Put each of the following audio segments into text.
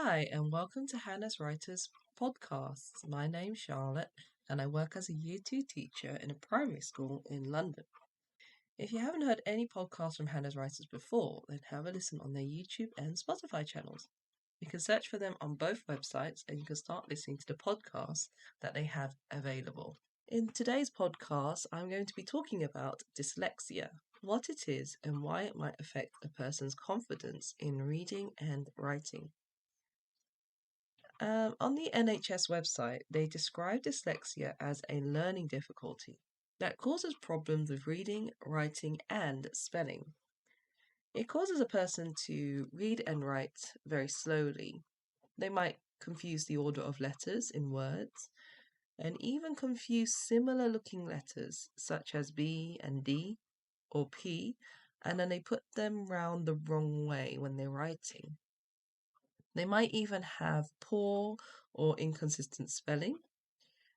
Hi, and welcome to Hanaz Writers Podcasts. My name's Charlotte, and I work as a Year 2 teacher in a primary school in London. If you haven't heard any podcasts from Hanaz Writers before, then have a listen on their YouTube and Spotify channels. You can search for them on both websites, and you can start listening to the podcasts that they have available. In today's podcast, I'm going to be talking about dyslexia, what it is, and why it might affect a person's confidence in reading and writing. On the NHS website, they describe dyslexia as a learning difficulty that causes problems with reading, writing, and spelling. It causes a person to read and write very slowly. They might confuse the order of letters in words and even confuse similar looking letters such as B and D or P, and then they put them round the wrong way when they're writing. They might even have poor or inconsistent spelling,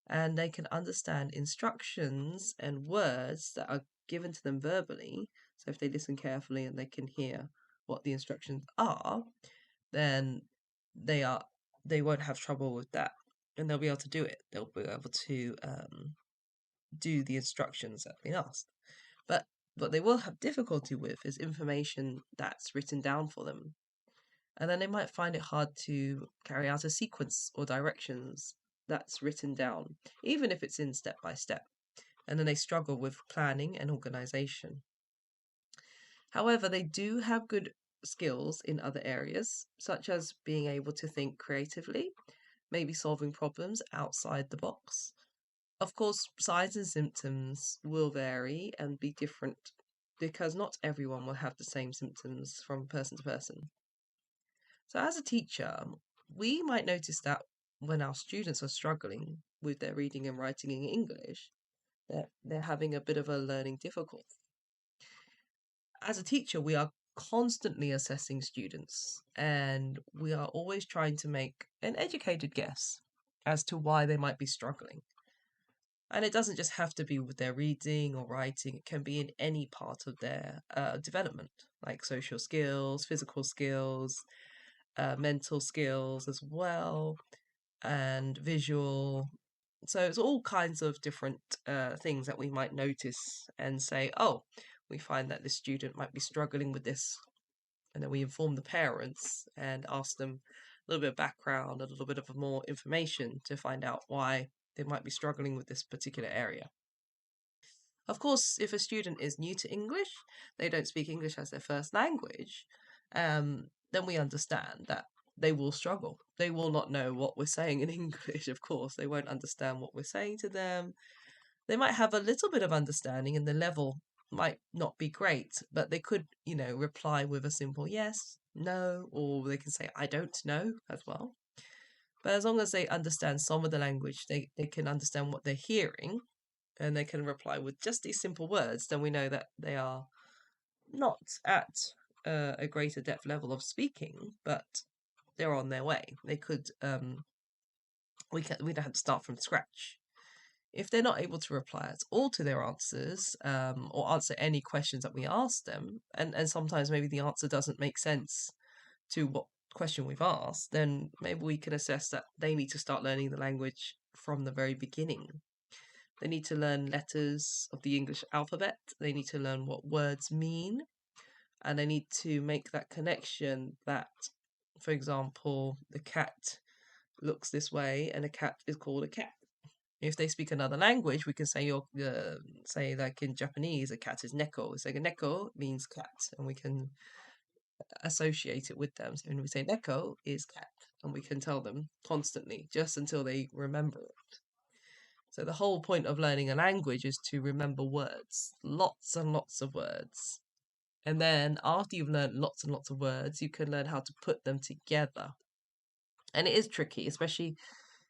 and they can understand instructions and words that are given to them verbally. So if they listen carefully and they can hear what the instructions are, then they won't have trouble with that, and they'll be able to do it. They'll be able to do the instructions that have been asked. But what they will have difficulty with is information that's written down for them. And then they might find it hard to carry out a sequence or directions that's written down, even if it's in step by step. And then they struggle with planning and organization. However, they do have good skills in other areas, such as being able to think creatively, maybe solving problems outside the box. Of course, signs and symptoms will vary and be different because not everyone will have the same symptoms from person to person. So, as a teacher, we might notice that when our students are struggling with their reading and writing in English, that they're having a bit of a learning difficulty. As a teacher, we are constantly assessing students and we are always trying to make an educated guess as to why they might be struggling. And it doesn't just have to be with their reading or writing, it can be in any part of their development, like social skills, physical skills, mental skills as well, and visual. So it's all kinds of different things that we might notice and say, oh, we find that this student might be struggling with this. And then we inform the parents and ask them a little bit of background, a little bit of more information to find out why they might be struggling with this particular area. Of course, if a student is new to English, they don't speak English as their first language, then we understand that they will struggle. They will not know what we're saying in English, of course. They won't understand what we're saying to them. They might have a little bit of understanding and the level might not be great, but they could, reply with a simple yes, no, or they can say, I don't know as well. But as long as they understand some of the language, they can understand what they're hearing and they can reply with just these simple words, then we know that they are not at a greater depth level of speaking, but they're on their way. They could we don't have to start from scratch. If they're not able to reply at all to their answers or answer any questions that we ask them, and sometimes maybe the answer doesn't make sense to what question we've asked, then maybe we can assess that they need to start learning the language from the very beginning. They need to learn letters of the English alphabet. They need to learn what words mean. And they need to make that connection that, for example, the cat looks this way and a cat is called a cat. If they speak another language, we can say, say like in Japanese, a cat is neko. So neko means cat, and we can associate it with them. So when we say neko is cat, and we can tell them constantly, just until they remember it. So the whole point of learning a language is to remember words, lots and lots of words. And then after you've learned lots and lots of words, you can learn how to put them together. And it is tricky, especially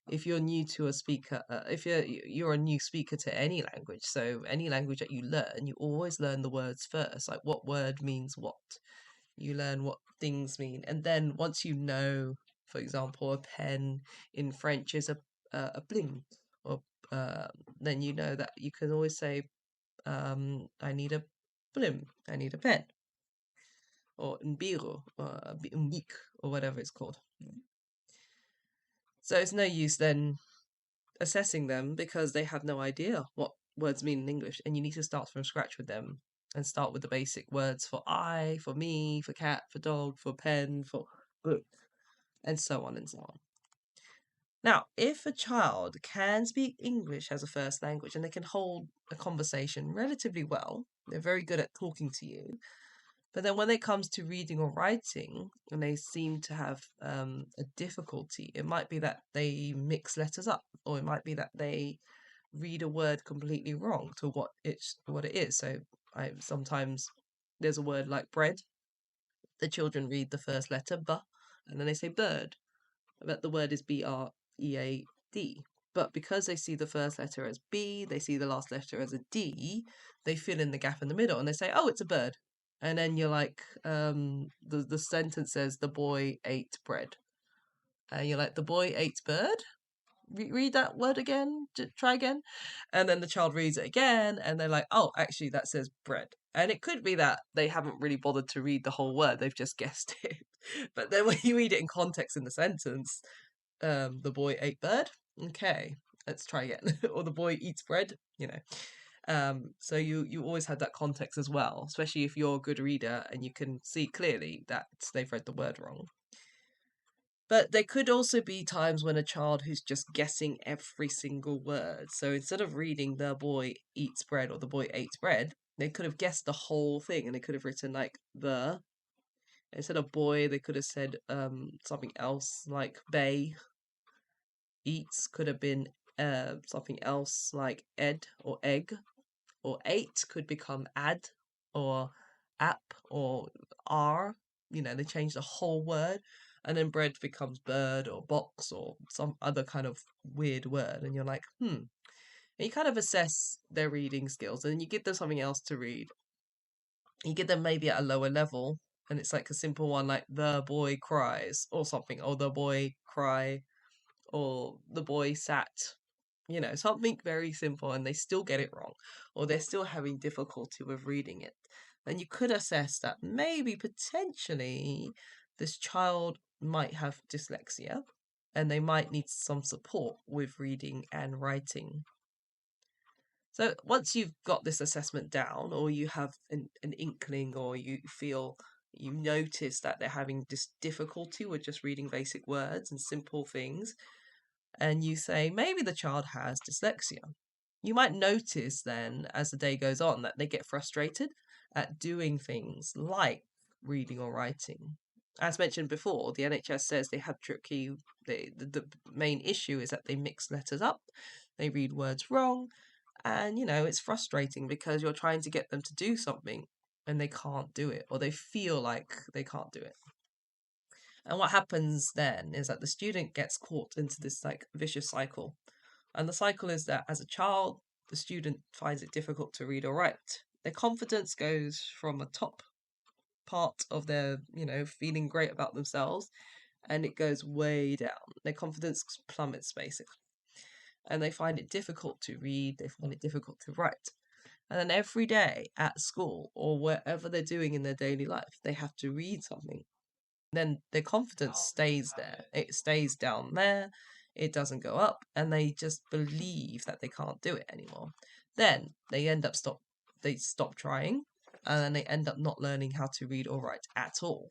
if you're new to a speaker, if you're a new speaker to any language. So any language that you learn, you always learn the words first, like what word means what. You learn what things mean. And then once you know, for example, a pen in French is a bling, or then you know that you can always say, I need a blim, I need a pen, or un biro, or un bic, or whatever it's called. So it's no use then assessing them because they have no idea what words mean in English, and you need to start from scratch with them and start with the basic words for I, for me, for cat, for dog, for pen, for book, and so on and so on. Now, if a child can speak English as a first language and they can hold a conversation relatively well, they're very good at talking to you. But then when it comes to reading or writing, and they seem to have a difficulty, it might be that they mix letters up, or it might be that they read a word completely wrong to what it is. So sometimes there's a word like bread. The children read the first letter b, and then they say bird, but the word is BREAD. But because they see the first letter as B, they see the last letter as a D, they fill in the gap in the middle and they say, oh, it's a bird. And then you're like, the sentence says, the boy ate bread. And you're like, the boy ate bird? Read that word again, try again. And then the child reads it again and they're like, oh, actually, that says bread. And it could be that they haven't really bothered to read the whole word, they've just guessed it. But then when you read it in context in the sentence, the boy ate bird. Okay, let's try again. Or the boy eats bread. So you always have that context as well, especially if you're a good reader and you can see clearly that they've read the word wrong. But there could also be times when a child who's just guessing every single word. So instead of reading the boy eats bread or the boy ate bread, they could have guessed the whole thing and they could have written like the. Instead of boy, they could have said something else like bay. Eats could have been something else like ed or egg, or ate could become ad or app or r. They change the whole word, and then bread becomes bird or box or some other kind of weird word, and you're like, And you kind of assess their reading skills, and you give them something else to read. You get them maybe at a lower level, and it's like a simple one like the boy cries or something, or the boy cry, or the boy sat, something very simple, and they still get it wrong, or they're still having difficulty with reading it, then you could assess that maybe potentially this child might have dyslexia and they might need some support with reading and writing. So once you've got this assessment down, or you have an inkling, or you notice that they're having this difficulty with just reading basic words and simple things, and you say maybe the child has dyslexia, you might notice then as the day goes on that they get frustrated at doing things like reading or writing. As mentioned before, the NHS says they have the main issue is that they mix letters up, they read words wrong, and it's frustrating because you're trying to get them to do something and they can't do it, or they feel like they can't do it. And what happens then is that the student gets caught into this like vicious cycle. And the cycle is that as a child, the student finds it difficult to read or write. Their confidence goes from a top part of their, feeling great about themselves, and it goes way down. Their confidence plummets basically. And they find it difficult to read, they find it difficult to write. And then every day at school or wherever they're doing in their daily life, they have to read something. Then their confidence stays there. It stays down there. It doesn't go up, and they just believe that they can't do it anymore. Then they stop trying, and then they end up not learning how to read or write at all.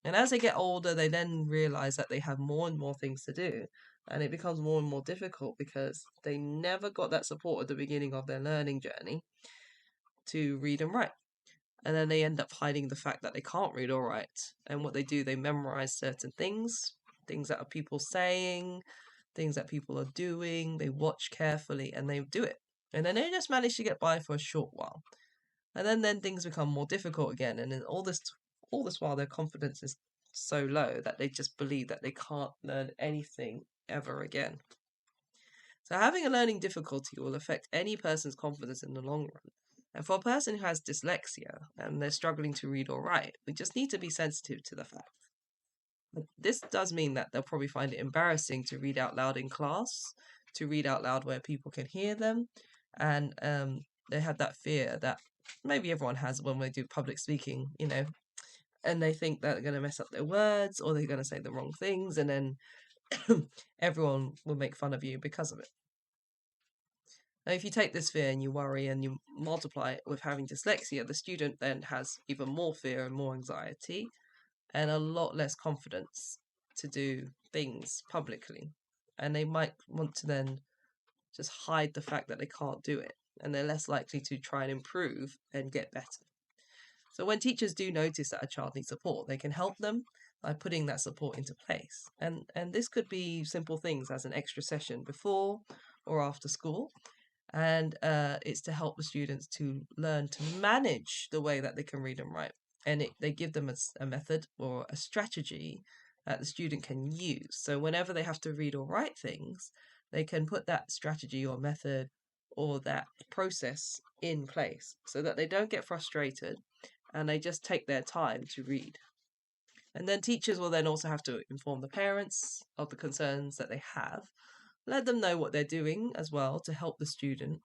And as they get older, they then realize that they have more and more things to do, and it becomes more and more difficult because they never got that support at the beginning of their learning journey to read and write. And then they end up hiding the fact that they can't read or write. And what they do, they memorize certain things that are people saying, things that people are doing. They watch carefully and they do it. And then they just manage to get by for a short while. And then things become more difficult again. And then all this while, their confidence is so low that they just believe that they can't learn anything ever again. So having a learning difficulty will affect any person's confidence in the long run. And for a person who has dyslexia and they're struggling to read or write, we just need to be sensitive to the fact. This does mean that they'll probably find it embarrassing to read out loud in class, to read out loud where people can hear them. And they have that fear that maybe everyone has when they do public speaking, and they think that they're going to mess up their words or they're going to say the wrong things. And then everyone will make fun of you because of it. Now, if you take this fear and you worry and you multiply it with having dyslexia, the student then has even more fear and more anxiety and a lot less confidence to do things publicly. And they might want to then just hide the fact that they can't do it. And they're less likely to try and improve and get better. So when teachers do notice that a child needs support, they can help them by putting that support into place. And this could be simple things as an extra session before or after school. And it's to help the students to learn to manage the way that they can read and write. And they give them a method or a strategy that the student can use. So whenever they have to read or write things, they can put that strategy or method or that process in place so that they don't get frustrated and they just take their time to read. And then teachers will then also have to inform the parents of the concerns that they have, let them know what they're doing as well to help the student.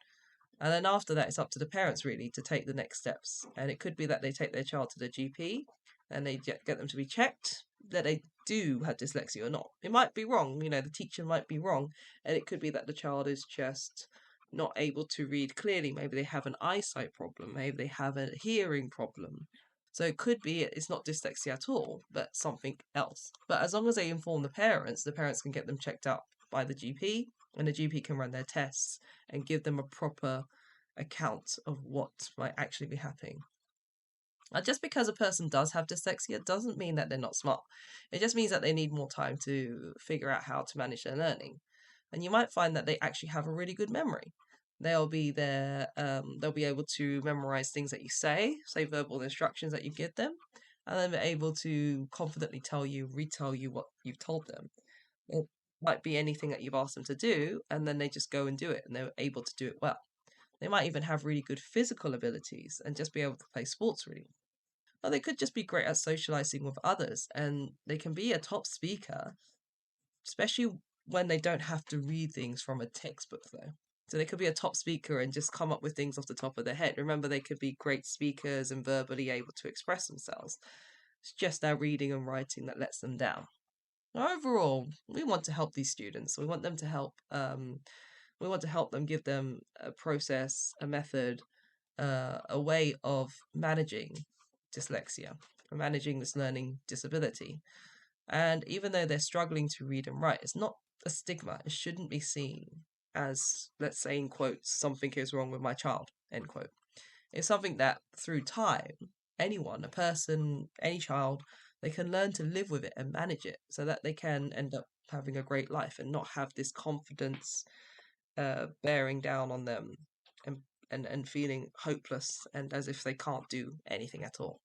And then after that, it's up to the parents really to take the next steps. And it could be that they take their child to the GP and they get them to be checked that they do have dyslexia or not. It might be wrong, the teacher might be wrong. And it could be that the child is just not able to read clearly. Maybe they have an eyesight problem. Maybe they have a hearing problem. So it could be it's not dyslexia at all, but something else. But as long as they inform the parents can get them checked out by the GP, and the GP can run their tests and give them a proper account of what might actually be happening. Now, just because a person does have dyslexia doesn't mean that they're not smart. It just means that they need more time to figure out how to manage their learning. And you might find that they actually have a really good memory. They'll be able to memorize things that you say verbal instructions that you give them, and then they're able to confidently retell you what you've told them. It might be anything that you've asked them to do, and then they just go and do it, and they're able to do it well. They might even have really good physical abilities and just be able to play sports really. Or they could just be great at socializing with others, and they can be a top speaker, especially when they don't have to read things from a textbook though. So they could be a top speaker and just come up with things off the top of their head. Remember, they could be great speakers and verbally able to express themselves. It's just their reading and writing that lets them down. Overall, we want to help these students. We want them to help. We want to help them, give them a process, a method, a way of managing dyslexia, managing this learning disability. And even though they're struggling to read and write, it's not a stigma. It shouldn't be seen as, let's say in quotes, something is wrong with my child, end quote. It's something that through time, anyone, a person, any child, they can learn to live with it and manage it so that they can end up having a great life and not have this confidence bearing down on them and feeling hopeless and as if they can't do anything at all.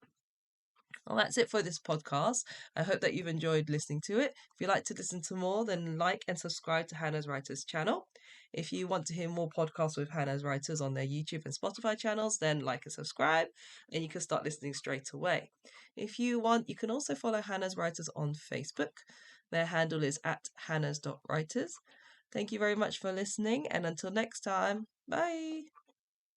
Well, that's it for this podcast. I hope that you've enjoyed listening to it. If you'd like to listen to more, then like and subscribe to Hanaz Writers channel. If you want to hear more podcasts with Hanaz Writers on their YouTube and Spotify channels, then like and subscribe, and you can start listening straight away. If you want, you can also follow Hanaz Writers on Facebook. Their handle is at hanaz.writers. Thank you very much for listening, and until next time, bye!